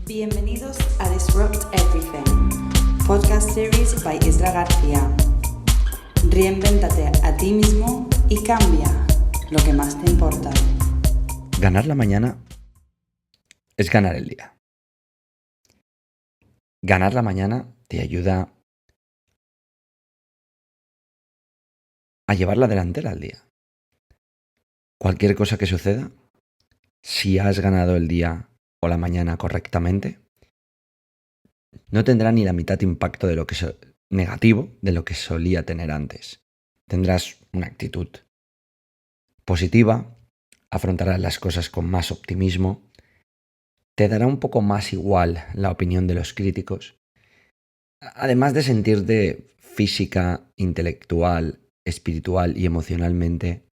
Bienvenidos a Disrupt Everything, podcast series by Isra García. Reinvéntate a ti mismo y cambia lo que más te importa. Ganar la mañana es ganar el día. Ganar la mañana te ayuda a llevar la delantera al día. Cualquier cosa que suceda, si has ganado el día o la mañana correctamente, no tendrá ni la mitad de impacto de lo que negativo de lo que solía tener antes. Tendrás una actitud positiva, afrontarás las cosas con más optimismo, te dará un poco más igual la opinión de los críticos, además de sentirte física, intelectual, espiritual y emocionalmente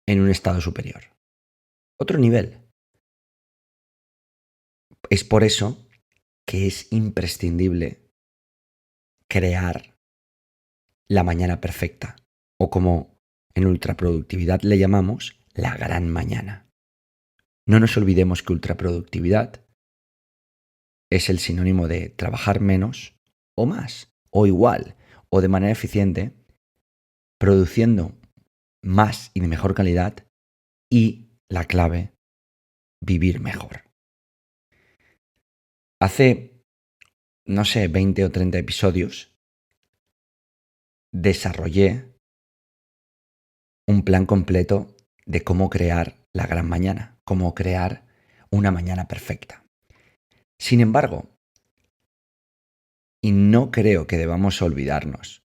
en un estado superior. Otro nivel. Es por eso que es imprescindible crear la mañana perfecta, o como en ultraproductividad le llamamos, la gran mañana. No nos olvidemos que ultraproductividad es el sinónimo de trabajar menos o más, o igual, o de manera eficiente, produciendo más y de mejor calidad, y la clave, vivir mejor. Hace, 20 o 30 episodios, desarrollé un plan completo de cómo crear la gran mañana, cómo crear una mañana perfecta. Sin embargo, y no creo que debamos olvidarnos,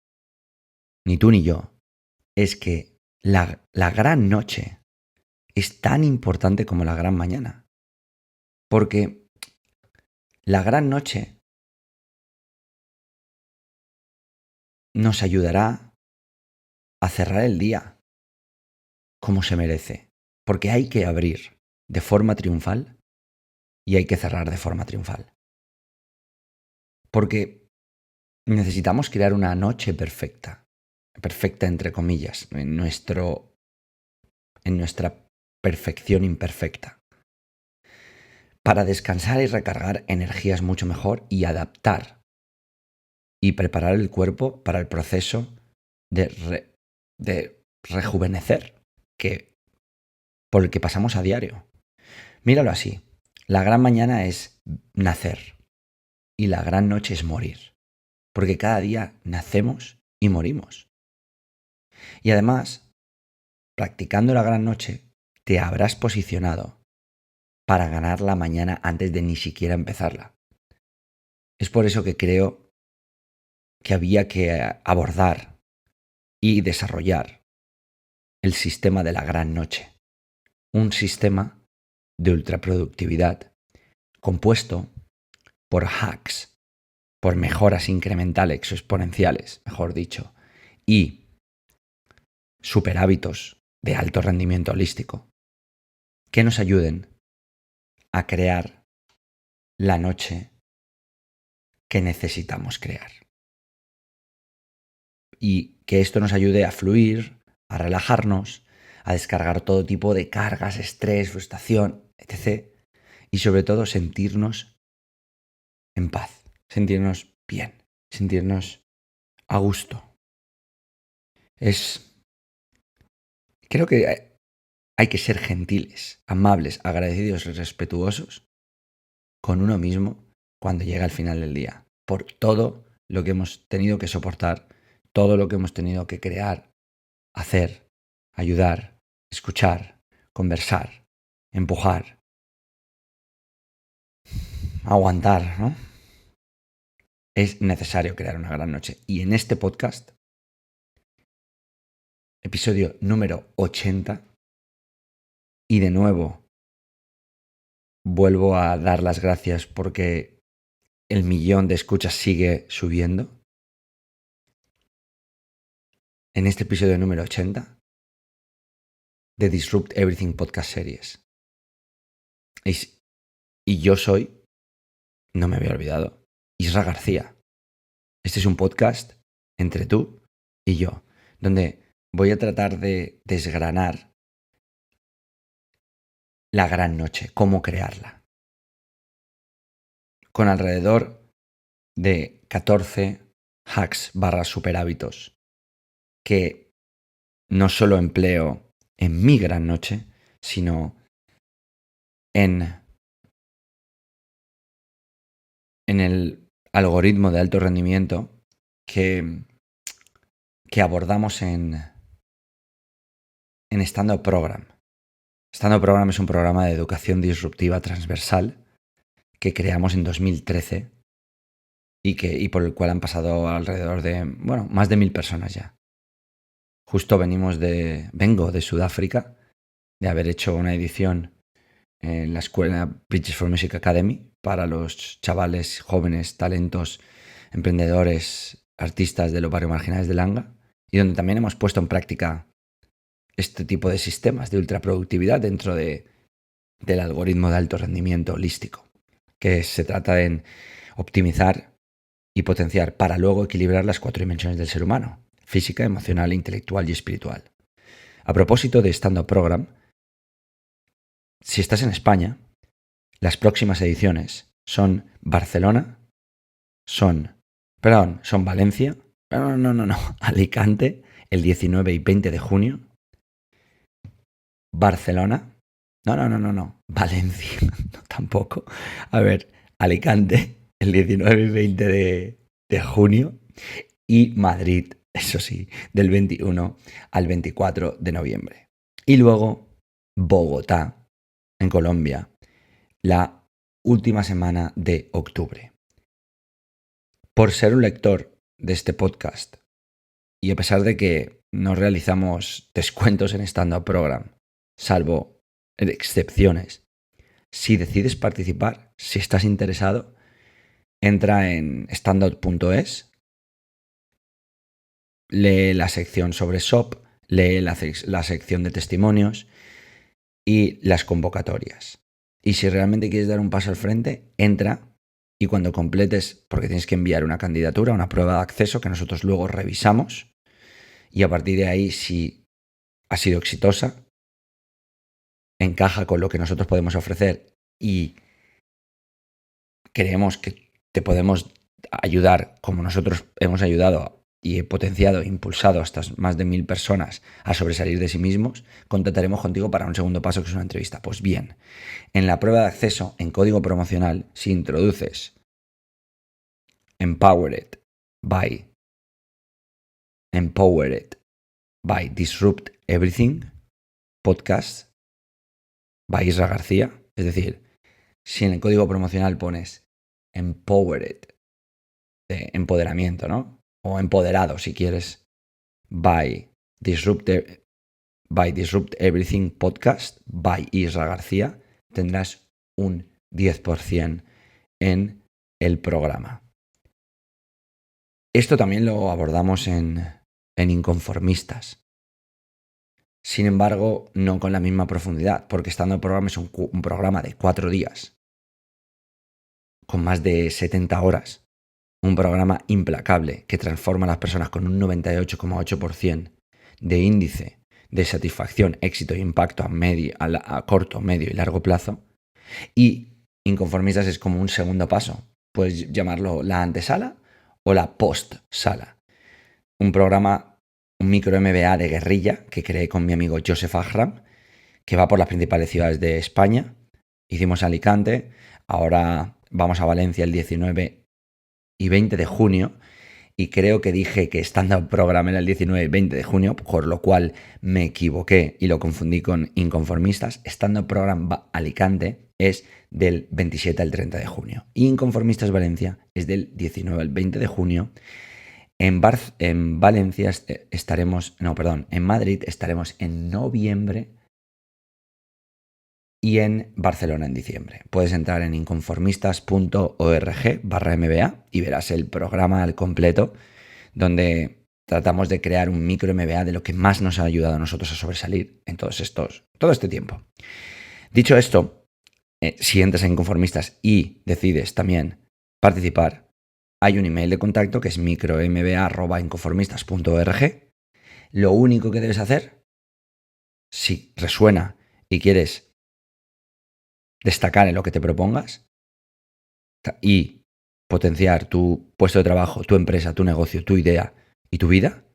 ni tú ni yo, es que la gran noche es tan importante como la gran mañana. Porque la gran noche nos ayudará a cerrar el día como se merece. Porque hay que abrir de forma triunfal y hay que cerrar de forma triunfal. Porque necesitamos crear una noche perfecta. Perfecta entre comillas, en nuestra perfección imperfecta. Para descansar y recargar energías mucho mejor y adaptar y preparar el cuerpo para el proceso de rejuvenecer por el que pasamos a diario. Míralo así, la gran mañana es nacer y la gran noche es morir, porque cada día nacemos y morimos. Y además, practicando la gran noche, te habrás posicionado para ganar la mañana antes de ni siquiera empezarla. Es por eso que creo que había que abordar y desarrollar el sistema de la gran noche. Un sistema de ultraproductividad compuesto por hacks, por mejoras incrementales o exponenciales, mejor dicho, y superhábitos de alto rendimiento holístico que nos ayuden a crear la noche que necesitamos crear. Y que esto nos ayude a fluir, a relajarnos, a descargar todo tipo de cargas, estrés, frustración, etc. Y sobre todo sentirnos en paz, sentirnos bien, sentirnos a gusto. Creo que hay que ser gentiles, amables, agradecidos y respetuosos con uno mismo cuando llega al final del día, por todo lo que hemos tenido que soportar, todo lo que hemos tenido que crear, hacer, ayudar, escuchar, conversar, empujar, aguantar, ¿no? Es necesario crear una gran noche. Y en este podcast, episodio número 80, y de nuevo vuelvo a dar las gracias porque el 1.000.000 de escuchas sigue subiendo. En este episodio número 80 de Disrupt Everything Podcast Series. Y yo soy, no me había olvidado, Isra García. Este es un podcast entre tú y yo, donde voy a tratar de desgranar la gran noche, cómo crearla. Con alrededor de 14 hacks / super hábitos que no solo empleo en mi gran noche, sino en el algoritmo de alto rendimiento que abordamos en Stand Up Program. Stand Up Program es un programa de educación disruptiva transversal que creamos en 2013 y por el cual han pasado alrededor de, más de 1000 personas ya. Justo vengo de Sudáfrica, de haber hecho una edición en la escuela Bridges for Music Academy para los chavales, jóvenes, talentos, emprendedores, artistas de los barrios marginales de Langa, y donde también hemos puesto en práctica este tipo de sistemas de ultraproductividad dentro del algoritmo de alto rendimiento holístico, que se trata de optimizar y potenciar para luego equilibrar las 4 dimensiones del ser humano: física, emocional, intelectual y espiritual. A propósito de Stand Up Program, si estás en España, las próximas ediciones son Barcelona, son Valencia, Alicante, el 19 y 20 de junio, Barcelona, Valencia, no, tampoco. A ver, Alicante, el 19 y 20 de junio, y Madrid, eso sí, del 21 al 24 de noviembre. Y luego Bogotá, en Colombia, la última semana de octubre. Por ser un lector de este podcast, y a pesar de que no realizamos descuentos en Stand Up Program, salvo excepciones, si decides participar, si estás interesado, entra en standout.es, lee la sección sobre SOP, lee la sección de testimonios y las convocatorias. Y si realmente quieres dar un paso al frente, entra, y cuando completes, porque tienes que enviar una candidatura, una prueba de acceso que nosotros luego revisamos, y a partir de ahí, si ha sido exitosa, encaja con lo que nosotros podemos ofrecer y creemos que te podemos ayudar como nosotros hemos ayudado y he potenciado e impulsado a estas más de 1000 personas a sobresalir de sí mismos, contactaremos contigo para un segundo paso, que es una entrevista. Pues bien, en la prueba de acceso, en código promocional, si introduces Empowered by Disrupt Everything Podcast by Isra García, es decir, si en el código promocional pones Empowered, de empoderamiento, ¿no? O empoderado, si quieres, by Disrupt Everything Podcast by Isra García, tendrás un 10% en el programa. Esto también lo abordamos en Inconformistas. Sin embargo, no con la misma profundidad, porque Stand Up Program es un programa de 4 días, con más de 70 horas. Un programa implacable que transforma a las personas con un 98,8% de índice de satisfacción, éxito e impacto a corto, medio y largo plazo. Y Inconformistas es como un segundo paso. Puedes llamarlo la antesala o la post-sala. Un programa, un micro MBA de guerrilla que creé con mi amigo Joseph Ahram, que va por las principales ciudades de España. Hicimos Alicante, ahora vamos a Valencia el 19 y 20 de junio, y creo que dije que Stand Up Program era el 19 y 20 de junio, por lo cual me equivoqué y lo confundí con Inconformistas. Stand Up Program Alicante es del 27 al 30 de junio. Y Inconformistas Valencia es del 19 al 20 de junio. En Valencia en Madrid estaremos en noviembre y en Barcelona en diciembre. Puedes entrar en inconformistas.org/MBA y verás el programa al completo, donde tratamos de crear un micro MBA de lo que más nos ha ayudado a nosotros a sobresalir en todo este tiempo. Dicho esto, si entras en Inconformistas y decides también participar, hay un email de contacto que es micromba@inconformistas.org. Lo único que debes hacer, si resuena y quieres destacar en lo que te propongas y potenciar tu puesto de trabajo, tu empresa, tu negocio, tu idea y tu vida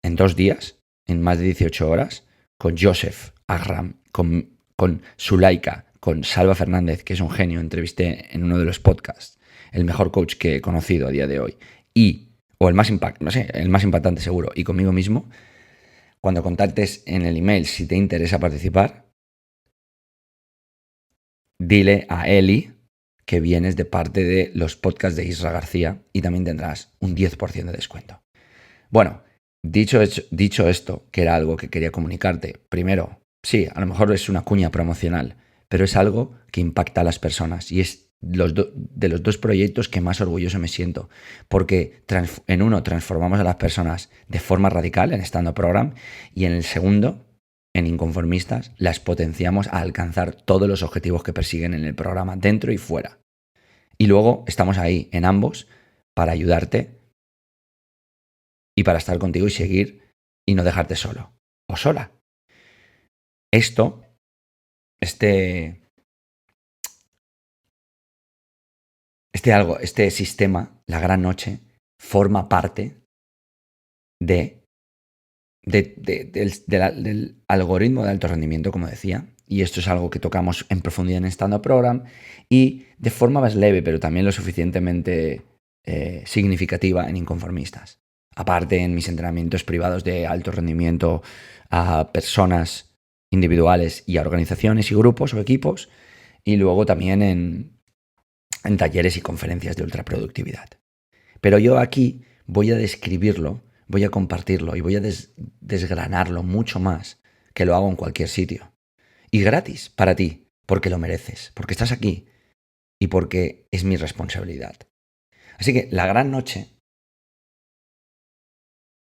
en 2 días, en más de 18 horas, con Joseph Agram, con Zulaika, con Salva Fernández, que es un genio, entrevisté en uno de los podcasts, el mejor coach que he conocido a día de hoy, o el más el más impactante seguro, y conmigo mismo, cuando contactes en el email si te interesa participar, dile a Eli que vienes de parte de los podcasts de Isra García y también tendrás un 10% de descuento. Bueno, dicho esto, que era algo que quería comunicarte, primero, sí, a lo mejor es una cuña promocional, pero es algo que impacta a las personas y es de los 2 proyectos que más orgulloso me siento, porque en uno transformamos a las personas de forma radical en Stand Up Program y en el segundo, en Inconformistas, las potenciamos a alcanzar todos los objetivos que persiguen en el programa, dentro y fuera. Y luego estamos ahí en ambos para ayudarte y para estar contigo y seguir y no dejarte solo o sola. Este sistema, la gran noche, forma parte del algoritmo de alto rendimiento, como decía, y esto es algo que tocamos en profundidad en Stand Up Program y de forma más leve, pero también lo suficientemente significativa en Inconformistas. Aparte, en mis entrenamientos privados de alto rendimiento a personas individuales y a organizaciones y grupos o equipos, y luego también en talleres y conferencias de ultraproductividad. Pero yo aquí voy a describirlo, voy a compartirlo y voy a desgranarlo mucho más que lo hago en cualquier sitio. Y gratis para ti, porque lo mereces, porque estás aquí y porque es mi responsabilidad. Así que la gran noche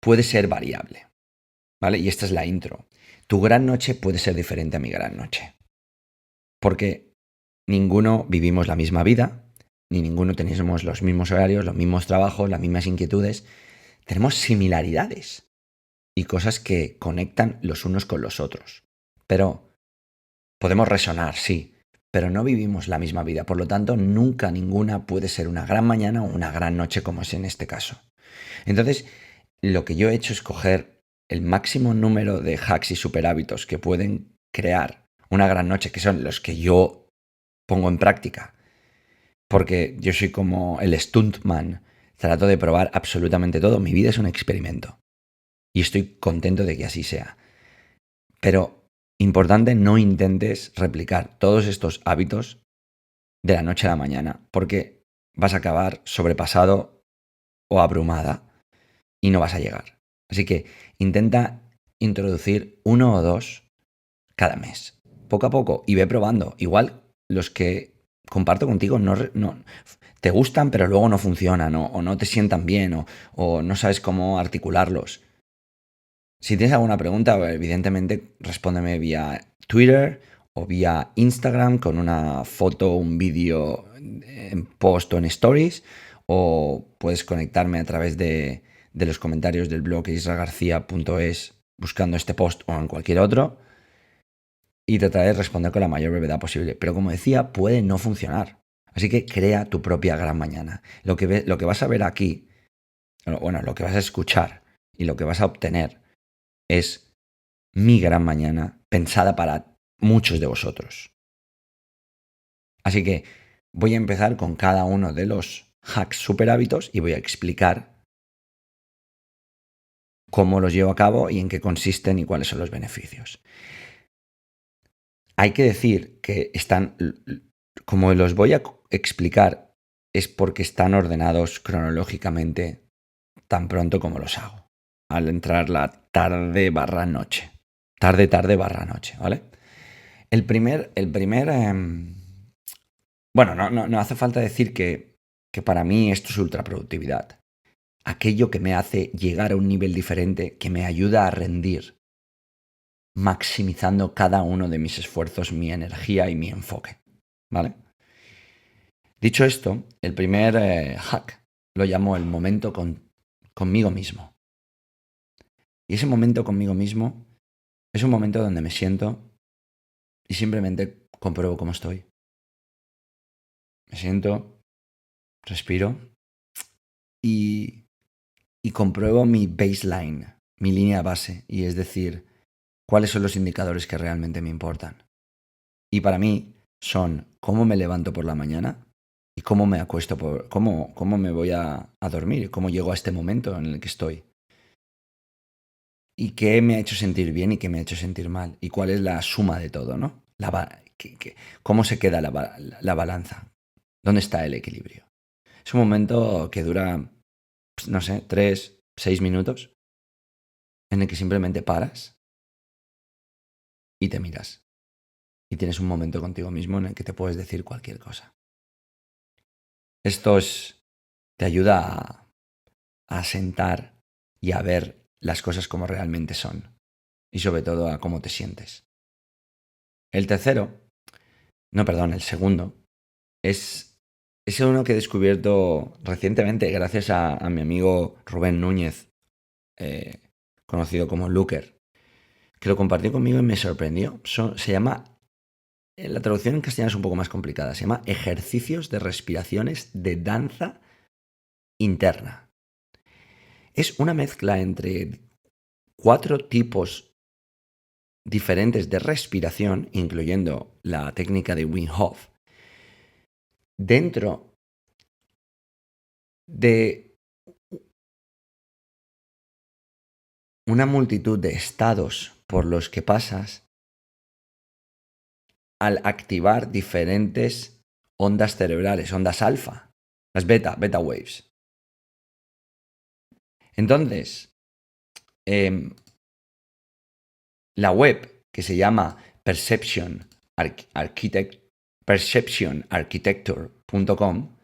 puede ser variable, ¿vale? Y esta es la intro. Tu gran noche puede ser diferente a mi gran noche. Porque ninguno vivimos la misma vida, ni ninguno tenemos los mismos horarios, los mismos trabajos, las mismas inquietudes. Tenemos similaridades y cosas que conectan los unos con los otros. Pero podemos resonar, sí, pero no vivimos la misma vida. Por lo tanto, nunca ninguna puede ser una gran mañana o una gran noche como es en este caso. Entonces, lo que yo he hecho es coger el máximo número de hacks y superhábitos que pueden crear una gran noche, que son los que yo pongo en práctica. Porque yo soy como el stuntman, trato de probar absolutamente todo. Mi vida es un experimento. Y estoy contento de que así sea. Pero, importante, no intentes replicar todos estos hábitos de la noche a la mañana, porque vas a acabar sobrepasado o abrumada y no vas a llegar. Así que intenta introducir 1 o 2 cada mes, poco a poco, y ve probando. Igual los que comparto contigo no te gustan, pero luego no funcionan, o no te sientan bien, o no sabes cómo articularlos. Si tienes alguna pregunta, evidentemente respóndeme vía Twitter o vía Instagram con una foto, un vídeo en post o en stories, o puedes conectarme a través de los comentarios del blog isragarcia.es buscando este post o en cualquier otro y trataré de responder con la mayor brevedad posible. Pero como decía, puede no funcionar. Así que crea tu propia gran mañana. Lo que vas a ver aquí, bueno, lo que vas a escuchar y lo que vas a obtener es mi gran mañana pensada para muchos de vosotros. Así que voy a empezar con cada uno de los hacks super hábitos y voy a explicar cómo los llevo a cabo y en qué consisten y cuáles son los beneficios. Hay que decir que como los voy a explicar, es porque están ordenados cronológicamente tan pronto como los hago, al entrar la tarde/noche. Tarde/noche, ¿vale? Bueno, no hace falta decir que para mí esto es ultraproductividad. Aquello que me hace llegar a un nivel diferente, que me ayuda a rendir, maximizando cada uno de mis esfuerzos, mi energía y mi enfoque, ¿vale? Dicho esto, el primer hack lo llamo el momento conmigo mismo. Y ese momento conmigo mismo es un momento donde me siento y simplemente compruebo cómo estoy. me siento, respiro y compruebo mi baseline, mi línea base, y es decir, cuáles son los indicadores que realmente me importan. Y para mí son cómo me levanto por la mañana y cómo me acuesto, cómo me voy a dormir, cómo llego a este momento en el que estoy. Y qué me ha hecho sentir bien y qué me ha hecho sentir mal. Y cuál es la suma de todo, ¿no? ¿Cómo se queda la balanza? ¿Dónde está el equilibrio? Es un momento que dura, pues, no sé, 3, 6 minutos, en el que simplemente paras y te miras. Y tienes un momento contigo mismo en el que te puedes decir cualquier cosa. Esto te ayuda a sentar y a ver las cosas como realmente son. Y sobre todo a cómo te sientes. El segundo, es uno que he descubierto recientemente gracias a mi amigo Rubén Núñez, conocido como Looker, que lo compartió conmigo y me sorprendió. Se llama, la traducción en castellano es un poco más complicada, se llama Ejercicios de Respiraciones de Danza Interna. Es una mezcla entre 4 tipos diferentes de respiración, incluyendo la técnica de Wim Hof, dentro de una multitud de estados por los que pasas al activar diferentes ondas cerebrales, ondas alfa, las beta waves. Entonces, la web, que se llama perceptionarchitecture.com,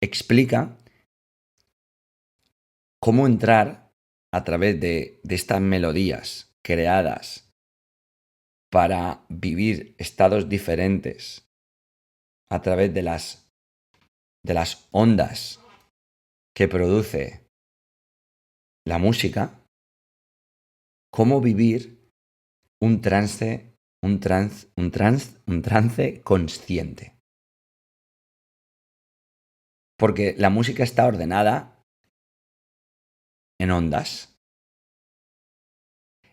explica cómo entrar a través de estas melodías creadas para vivir estados diferentes a través de las ondas que produce la música, cómo vivir un trance consciente. Porque la música está ordenada en ondas,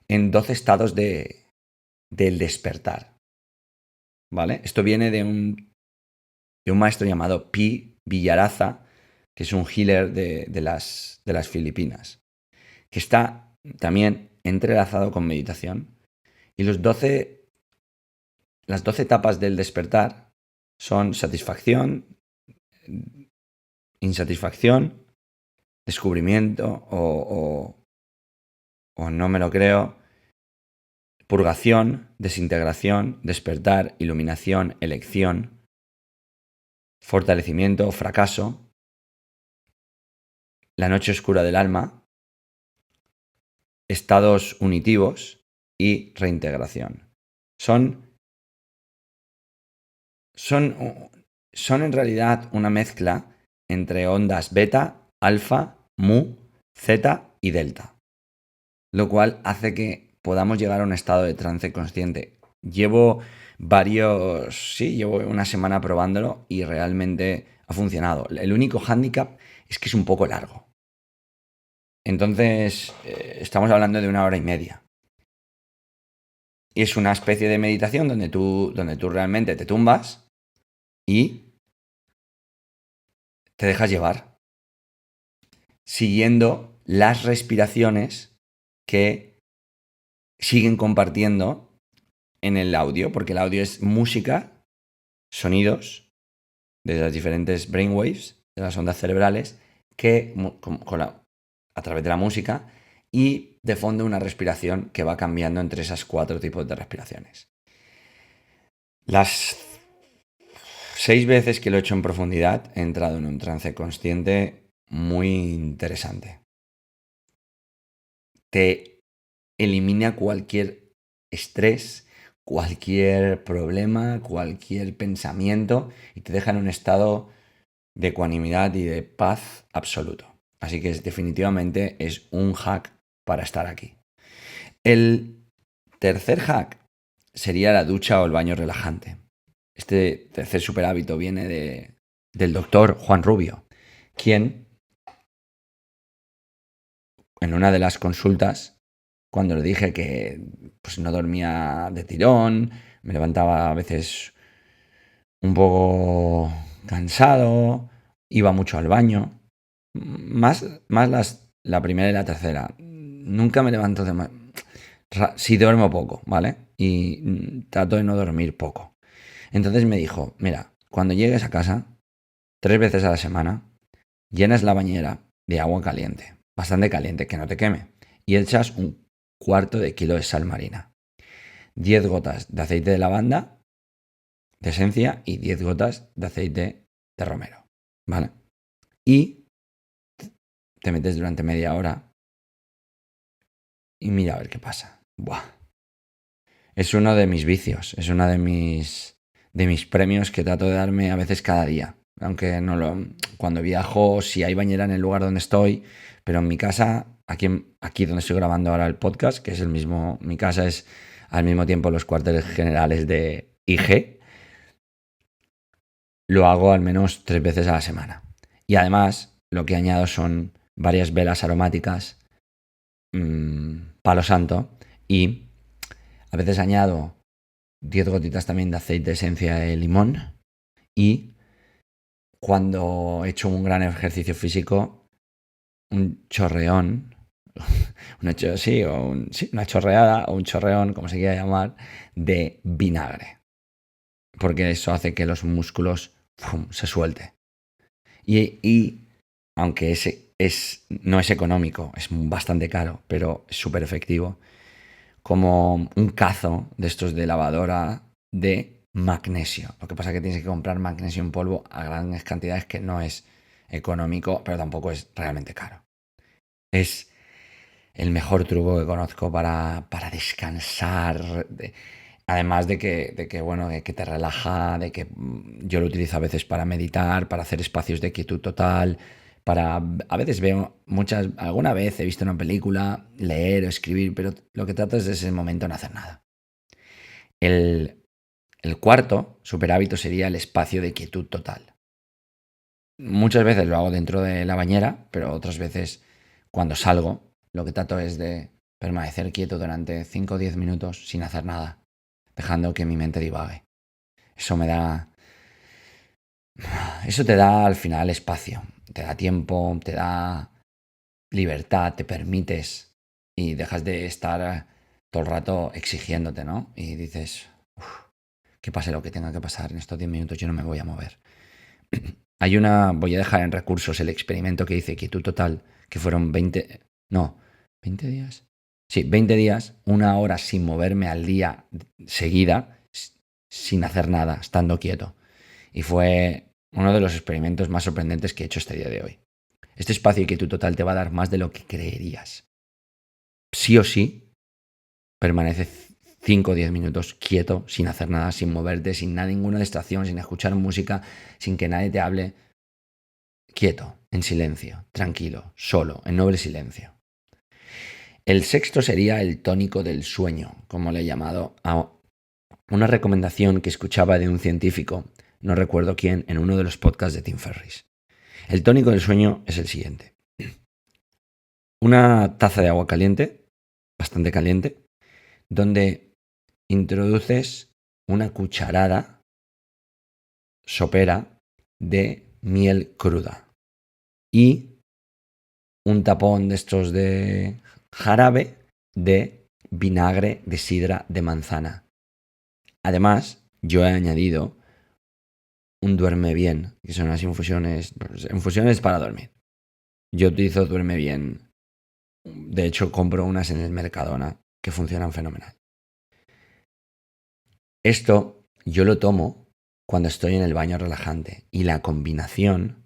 en 12 estados del despertar. ¿Vale? Esto viene de un maestro llamado Pi Villaraza, que es un healer de las Filipinas, que está también entrelazado con meditación. Y las 12 etapas del despertar son satisfacción, insatisfacción, descubrimiento o no me lo creo, purgación, desintegración, despertar, iluminación, elección, fortalecimiento, fracaso, la noche oscura del alma, estados unitivos y reintegración. Son en realidad una mezcla entre ondas beta, alfa, mu, zeta y delta, lo cual hace que podamos llegar a un estado de trance consciente. Llevo una semana probándolo y realmente ha funcionado. El único hándicap es que es un poco largo. Entonces, estamos hablando de 1 hora y media. Y es una especie de meditación donde tú realmente te tumbas y te dejas llevar, siguiendo las respiraciones que siguen compartiendo en el audio, porque el audio es música, sonidos de las diferentes brainwaves, de las ondas cerebrales, que a través de la música, y de fondo una respiración que va cambiando entre esas 4 tipos de respiraciones. Las 6 veces que lo he hecho en profundidad he entrado en un trance consciente muy interesante. Te elimina cualquier estrés, cualquier problema, cualquier pensamiento y te deja en un estado de ecuanimidad y de paz absoluto. Así que definitivamente es un hack para estar aquí. El tercer hack sería la ducha o el baño relajante. Este tercer superhábito viene del doctor Juan Rubio, quien en una de las consultas, cuando le dije que pues, no dormía de tirón, me levantaba a veces un poco cansado, iba mucho al baño, más la primera y la tercera. Nunca me levanto de más. Sí duermo poco, ¿vale? Y trato de no dormir poco. Entonces me dijo, mira, cuando llegues a casa, 3 veces a la semana, llenas la bañera de agua caliente, bastante caliente, que no te queme, y echas 1/4 de kilo de sal marina, 10 gotas de aceite de lavanda, de esencia, y 10 gotas de aceite de romero, ¿vale? Y te metes durante media hora y mira a ver qué pasa. Buah. Es uno de mis vicios, es uno de mis premios que trato de darme a veces cada día. Aunque cuando viajo, si hay bañera en el lugar donde estoy, pero en mi casa, aquí donde estoy grabando ahora el podcast, que es mi casa es al mismo tiempo los cuarteles generales de IG, lo hago al menos 3 veces a la semana. Y además, lo que añado son varias velas aromáticas, palo santo, y a veces añado 10 gotitas también de aceite de esencia de limón, y cuando he hecho un gran ejercicio físico, un chorreón, una chorreada o un chorreón, como se quiera llamar, de vinagre. Porque eso hace que los músculos se suelte. Y aunque no es económico, es bastante caro, pero es súper efectivo, como un cazo de estos de lavadora de magnesio. Lo que pasa es que tienes que comprar magnesio en polvo a grandes cantidades, que no es económico, pero tampoco es realmente caro. Es el mejor truco que conozco para descansar. Además de que te relaja, de que yo lo utilizo a veces para meditar, para hacer espacios de quietud total, a veces alguna vez he visto una película, leer o escribir, pero lo que trato es de ese momento no hacer nada. El cuarto superhábito sería el espacio de quietud total. Muchas veces lo hago dentro de la bañera, pero otras veces cuando salgo, lo que trato es de permanecer quieto durante 5 o 10 minutos sin hacer nada, dejando que mi mente divague. Eso te da al final espacio, te da tiempo, te da libertad, te permites y dejas de estar todo el rato exigiéndote, ¿no? Y dices, que pase lo que tenga que pasar en estos 10 minutos, yo no me voy a mover. Voy a dejar en recursos el experimento que hice, quietud total, que fueron 20 días. Sí, 20 días, 1 hora sin moverme al día seguida, sin hacer nada, estando quieto. Y fue uno de los experimentos más sorprendentes que he hecho este día de hoy. Este espacio de quietud total te va a dar más de lo que creerías. Sí o sí, permanece 5 o 10 minutos quieto, sin hacer nada, sin moverte, sin ninguna distracción, sin escuchar música, sin que nadie te hable. Quieto, en silencio, tranquilo, solo, en noble silencio. El sexto sería el tónico del sueño, como le he llamado a una recomendación que escuchaba de un científico, no recuerdo quién, en uno de los podcasts de Tim Ferriss. El tónico del sueño es el siguiente. Una taza de agua caliente, bastante caliente, donde introduces una cucharada sopera de miel cruda y un tapón de estos de jarabe de vinagre de sidra de manzana. Además, yo he añadido un duerme bien, que son las infusiones para dormir. Yo utilizo duerme bien. De hecho, compro unas en el Mercadona que funcionan fenomenal. Esto yo lo tomo cuando estoy en el baño relajante y la combinación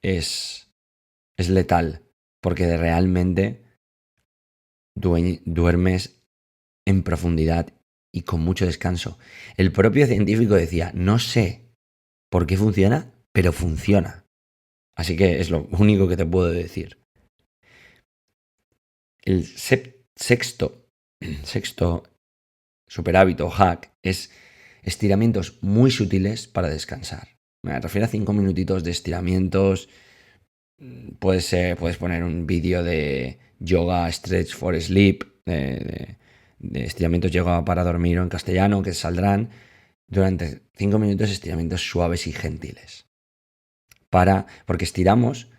es letal, porque realmente duermes en profundidad y con mucho descanso. El propio científico decía, no sé por qué funciona, pero funciona. Así que es lo único que te puedo decir. El sexto superhábito o hack es estiramientos muy sutiles para descansar. Me refiero a 5 minutitos de estiramientos. Puedes poner un vídeo de yoga stretch for sleep, de estiramientos yoga para dormir o en castellano, que saldrán durante 5 minutos, estiramientos suaves y gentiles. Porque estiramos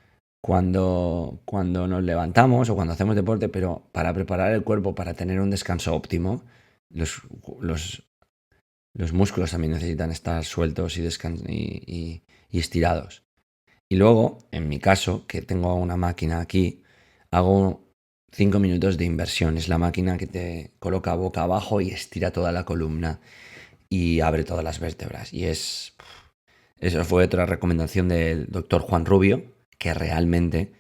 cuando nos levantamos o cuando hacemos deporte, pero para preparar el cuerpo para tener un descanso óptimo, los músculos también necesitan estar sueltos y estirados. Y luego, en mi caso, que tengo una máquina aquí, hago 5 minutos de inversión. Es la máquina que te coloca boca abajo y estira toda la columna y abre todas las vértebras. Eso fue otra recomendación del doctor Juan Rubio, que realmente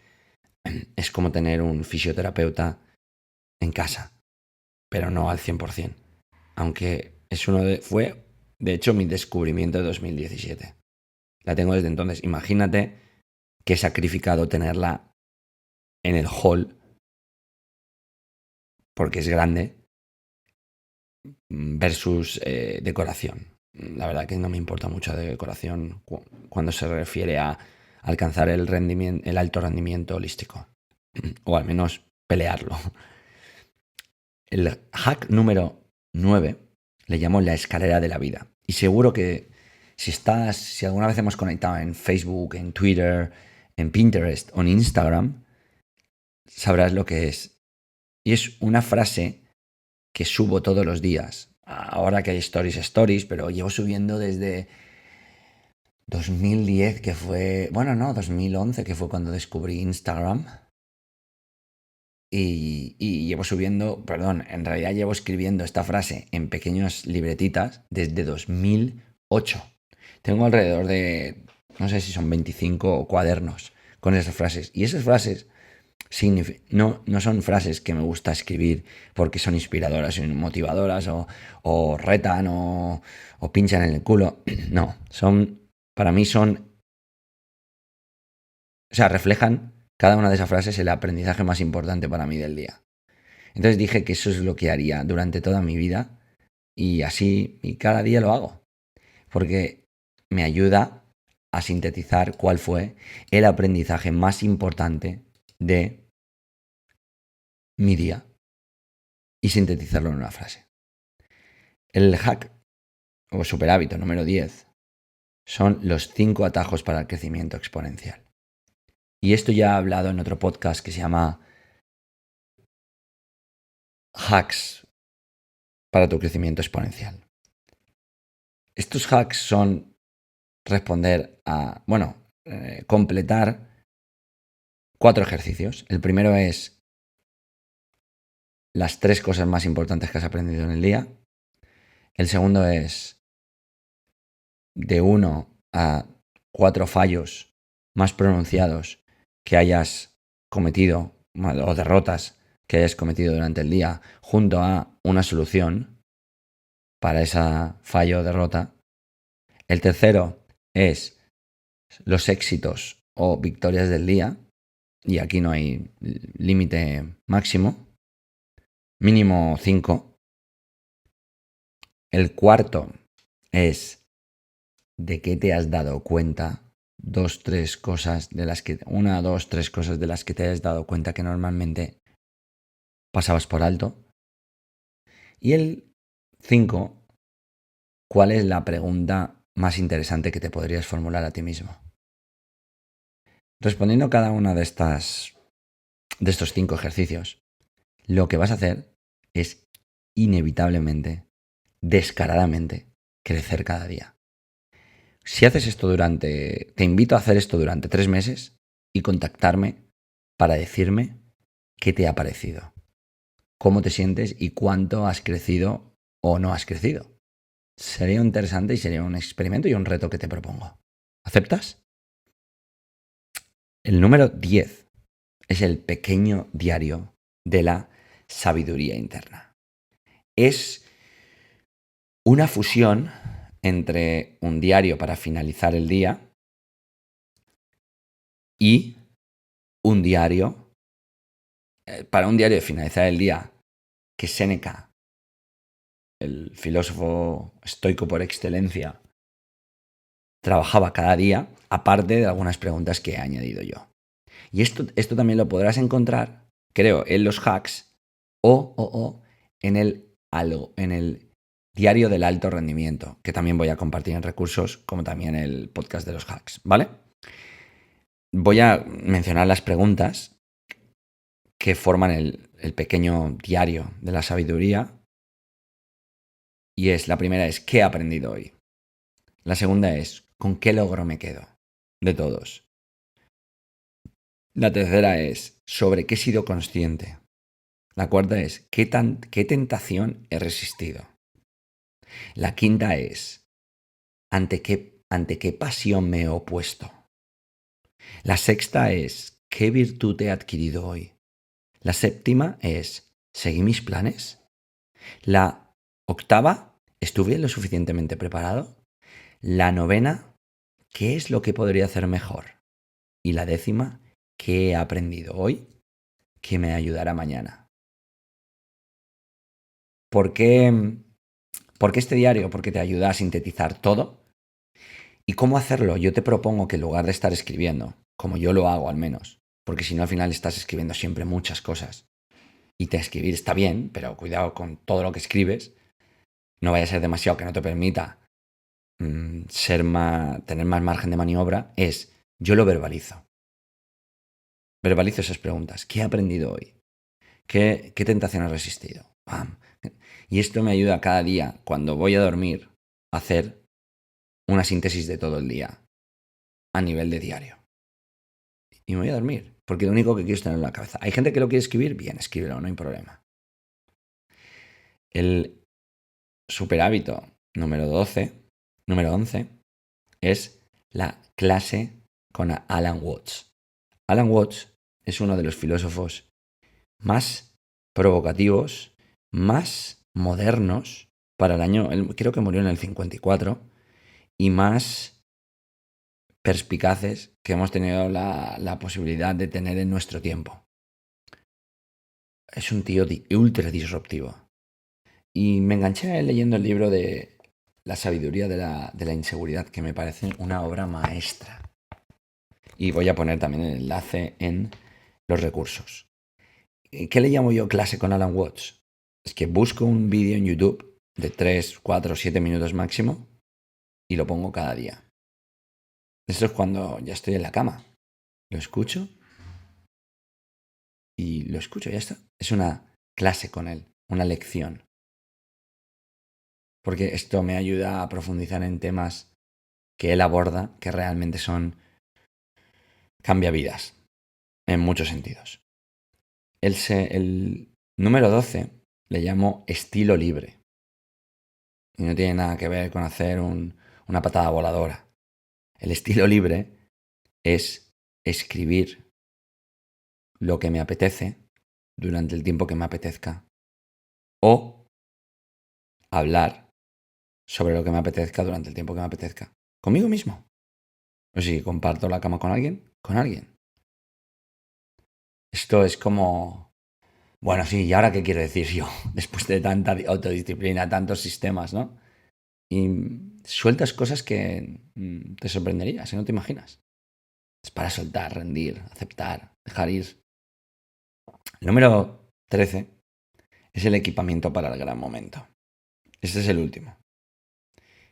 es como tener un fisioterapeuta en casa, pero no al 100%. Aunque fue, de hecho, mi descubrimiento de 2017. La tengo desde entonces. Imagínate qué sacrificado tenerla en el hall, porque es grande, versus decoración. La verdad que no me importa mucho de decoración cuando se refiere a alcanzar el alto rendimiento holístico. O al menos pelearlo. El hack número 9 le llamo la escalera de la vida. Y seguro que si alguna vez hemos conectado en Facebook, en Twitter, en Pinterest o en Instagram, sabrás lo que es. Y es una frase que subo todos los días. Ahora que hay stories, pero llevo subiendo desde 2010, que fue, 2011, que fue cuando descubrí Instagram. Y llevo en realidad llevo escribiendo esta frase en pequeñas libretitas desde 2008. Tengo alrededor de, no sé si son 25 cuadernos con esas frases. Y esas frases no son frases que me gusta escribir porque son inspiradoras y motivadoras o retan o pinchan en el culo. No, para mí reflejan cada una de esas frases el aprendizaje más importante para mí del día. Entonces dije que eso es lo que haría durante toda mi vida y cada día lo hago. Porque me ayuda a sintetizar cuál fue el aprendizaje más importante de mi día y sintetizarlo en una frase. El hack o superhábito número 10 son los 5 atajos para el crecimiento exponencial. Y esto ya he hablado en otro podcast que se llama Hacks para tu crecimiento exponencial. Estos hacks son completar 4 ejercicios. El primero es las 3 cosas más importantes que has aprendido en el día. El segundo es de 1 a 4 fallos más pronunciados que hayas cometido o derrotas que hayas cometido durante el día junto a una solución para esa fallo o derrota. El tercero es los éxitos o victorias del día, y aquí no hay límite máximo, mínimo 5. El cuarto es de qué te has dado cuenta, 2, 3 cosas de las que te hayas dado cuenta que normalmente pasabas por alto. Y el 5, ¿cuál es la pregunta más interesante que te podrías formular a ti mismo? Respondiendo cada una de estos 5 ejercicios, lo que vas a hacer es inevitablemente, descaradamente, crecer cada día. Si haces esto te invito a hacer esto durante 3 meses y contactarme para decirme qué te ha parecido, cómo te sientes y cuánto has crecido o no has crecido. Sería interesante y sería un experimento y un reto que te propongo. ¿Aceptas? El número 10 es el pequeño diario de la sabiduría interna. Es una fusión entre un diario para finalizar el día y un diario, para un diario de finalizar el día que Séneca el filósofo estoico por excelencia, trabajaba cada día, aparte de algunas preguntas que he añadido yo. Y esto también lo podrás encontrar, creo, en los hacks o en el diario del alto rendimiento, que también voy a compartir en recursos, como también el podcast de los hacks, ¿vale? Voy a mencionar las preguntas que forman el pequeño diario de la sabiduría. Y la primera es, ¿qué he aprendido hoy? La segunda es, ¿con qué logro me quedo? De todos. La tercera es, ¿sobre qué he sido consciente? La cuarta es, ¿qué tentación he resistido? La quinta es, ¿ante qué pasión me he opuesto? La sexta es, ¿qué virtud he adquirido hoy? La séptima es, ¿seguí mis planes? La octava, ¿estuve lo suficientemente preparado? La novena, ¿qué es lo que podría hacer mejor? Y la décima, ¿qué he aprendido hoy que me ayudará mañana? ¿Por qué este diario? Porque te ayuda a sintetizar todo. ¿Y cómo hacerlo? Yo te propongo que en lugar de estar escribiendo, como yo lo hago al menos, porque si no al final estás escribiendo siempre muchas cosas, y te escribir está bien, pero cuidado con todo lo que escribes, no vaya a ser demasiado que no te permita tener más margen de maniobra, yo lo verbalizo. Verbalizo esas preguntas. ¿Qué he aprendido hoy? ¿Qué tentación he resistido? ¡Pam! Y esto me ayuda cada día, cuando voy a dormir, a hacer una síntesis de todo el día a nivel de diario. Y me voy a dormir, porque lo único que quiero es tenerlo en la cabeza. Hay gente que lo quiere escribir, bien, escríbelo, no hay problema. El superhábito número 11, es la clase con Alan Watts. Alan Watts es uno de los filósofos más provocativos, más modernos para el año, creo que murió en el 54, y más perspicaces que hemos tenido la posibilidad de tener en nuestro tiempo. Es un tío ultra disruptivo. Y me enganché a él leyendo el libro de La sabiduría de la inseguridad, que me parece una obra maestra. Y voy a poner también el enlace en los recursos. ¿Qué le llamo yo clase con Alan Watts? Es que busco un vídeo en YouTube de 3, 4, 7 minutos máximo y lo pongo cada día. Esto es cuando ya estoy en la cama. Lo escucho y lo escucho, ya está. Es una clase con él, una lección. Porque esto me ayuda a profundizar en temas que él aborda, que realmente cambia vidas, en muchos sentidos. El número 12 le llamo estilo libre. Y no tiene nada que ver con hacer una patada voladora. El estilo libre es escribir lo que me apetece durante el tiempo que me apetezca. O hablar sobre lo que me apetezca durante el tiempo que me apetezca. Conmigo mismo. O si comparto la cama con alguien, con alguien. Esto es como... Bueno, sí, ¿y ahora qué quiero decir yo? Después de tanta autodisciplina, tantos sistemas, ¿no? Y sueltas cosas que te sorprenderías, no te imaginas. Es para soltar, rendir, aceptar, dejar ir. El número 13 es el equipamiento para el gran momento. Este es el último.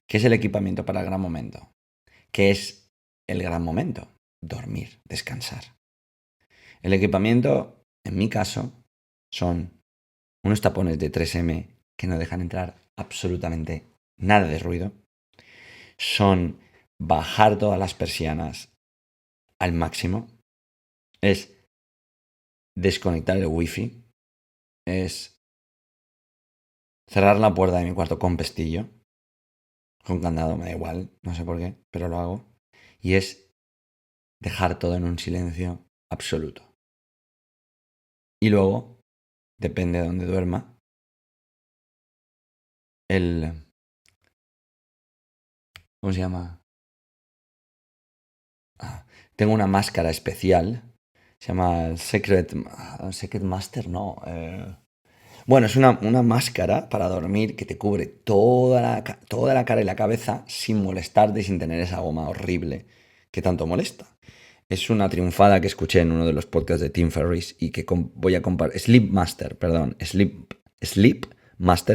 ¿Qué es el equipamiento para el gran momento? ¿Qué es el gran momento? Dormir, descansar. El equipamiento, en mi caso, son unos tapones de 3M que no dejan entrar absolutamente nada de ruido. Son bajar todas las persianas al máximo. Es desconectar el wifi. Es cerrar la puerta de mi cuarto con pestillo. Con candado, me da igual, no sé por qué, pero lo hago. Y es dejar todo en un silencio absoluto. Y luego, depende de dónde duerma, ¿cómo se llama? Tengo una máscara especial, se llama Secret Master, no. Bueno, es una máscara para dormir que te cubre toda la cara y la cabeza sin molestarte y sin tener esa goma horrible que tanto molesta. Es una triunfada que escuché en uno de los podcasts de Tim Ferriss y que voy a compartir. Sleep Master,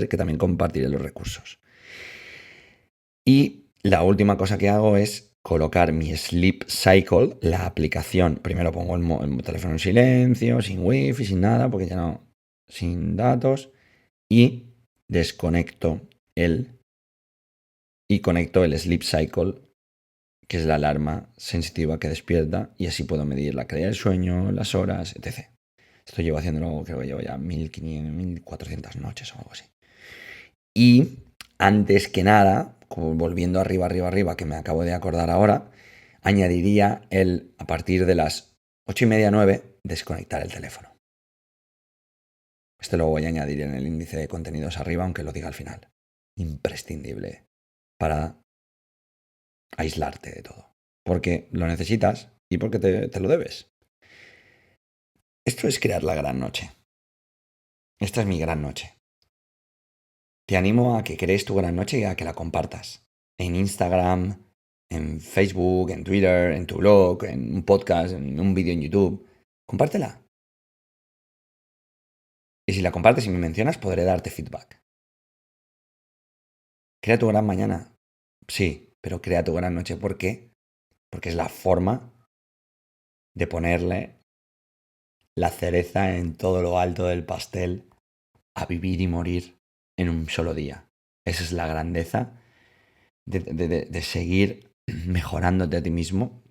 que también compartiré los recursos. Y la última cosa que hago es colocar mi Sleep Cycle, la aplicación. Primero pongo el teléfono en silencio, sin wifi, sin nada, porque ya no, sin datos, y desconecto conecto el Sleep Cycle, que es la alarma sensitiva que despierta, y así puedo medir la calidad del sueño, las horas, etc. Esto llevo haciéndolo, creo que llevo ya 1500, 1400 noches o algo así. Y antes que nada, volviendo arriba, que me acabo de acordar ahora, añadiría a partir de las 8:30, 9, desconectar el teléfono. Esto lo voy a añadir en el índice de contenidos arriba, aunque lo diga al final. Imprescindible para aislarte de todo. Porque lo necesitas y porque te lo debes. Esto es crear la gran noche. Esta es mi gran noche. Te animo a que crees tu gran noche y a que la compartas. En Instagram, en Facebook, en Twitter, en tu blog, en un podcast, en un vídeo en YouTube. Compártela. Y si la compartes y me mencionas, podré darte feedback. Crea tu gran mañana. Sí, pero crea tu gran noche. ¿Por qué? Porque es la forma de ponerle la cereza en todo lo alto del pastel a vivir y morir en un solo día. Esa es la grandeza de seguir mejorándote a ti mismo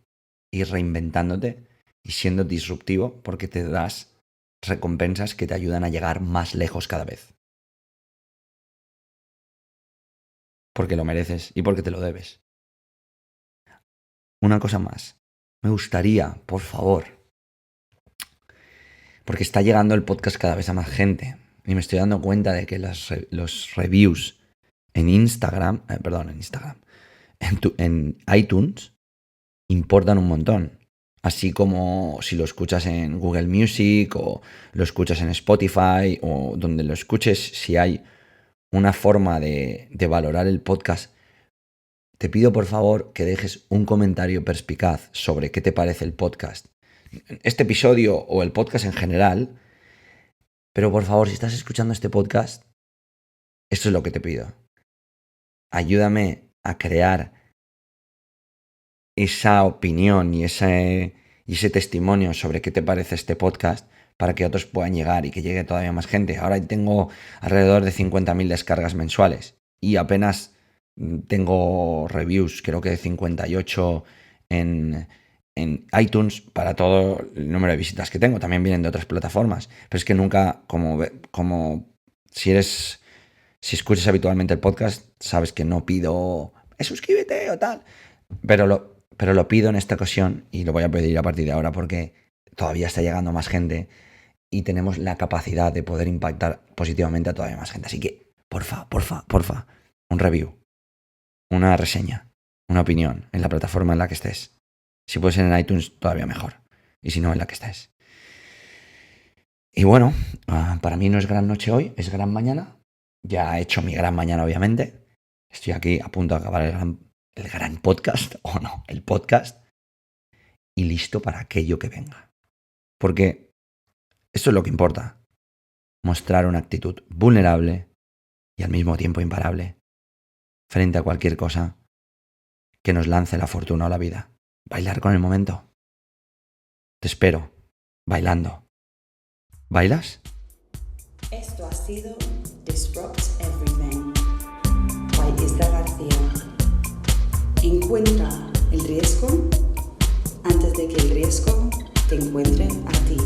y reinventándote y siendo disruptivo, porque te das recompensas que te ayudan a llegar más lejos cada vez. Porque lo mereces y porque te lo debes. Una cosa más. Me gustaría, por favor, porque está llegando el podcast cada vez a más gente y me estoy dando cuenta de que los reviews en Instagram, en iTunes importan un montón. Así como si lo escuchas en Google Music o lo escuchas en Spotify o donde lo escuches, si hay una forma de valorar el podcast, te pido por favor que dejes un comentario perspicaz sobre qué te parece el podcast. Este episodio o el podcast en general, pero por favor, si estás escuchando este podcast, esto es lo que te pido. Ayúdame a crear esa opinión y ese testimonio sobre qué te parece este podcast para que otros puedan llegar y que llegue todavía más gente. Ahora tengo alrededor de 50.000 descargas mensuales y apenas tengo reviews, creo que de 58 en iTunes para todo el número de visitas que tengo. También vienen de otras plataformas, pero es que nunca, como si escuchas habitualmente el podcast, sabes que no pido suscríbete o tal, pero lo pido en esta ocasión y lo voy a pedir a partir de ahora porque todavía está llegando más gente y tenemos la capacidad de poder impactar positivamente a todavía más gente. Así que, porfa, un review, una reseña, una opinión en la plataforma en la que estés. Si puede ser en iTunes, todavía mejor. Y si no, en la que estés. Y bueno, para mí no es gran noche hoy, es gran mañana. Ya he hecho mi gran mañana, obviamente. Estoy aquí a punto de acabar el gran podcast, o no, el podcast. Y listo para aquello que venga. Porque esto es lo que importa. Mostrar una actitud vulnerable y al mismo tiempo imparable frente a cualquier cosa que nos lance la fortuna o la vida. Bailar con el momento. Te espero, bailando. ¿Bailas? Esto ha sido Disrupt Everything by Isra García. Encuentra el riesgo antes de que el riesgo te encuentre a ti.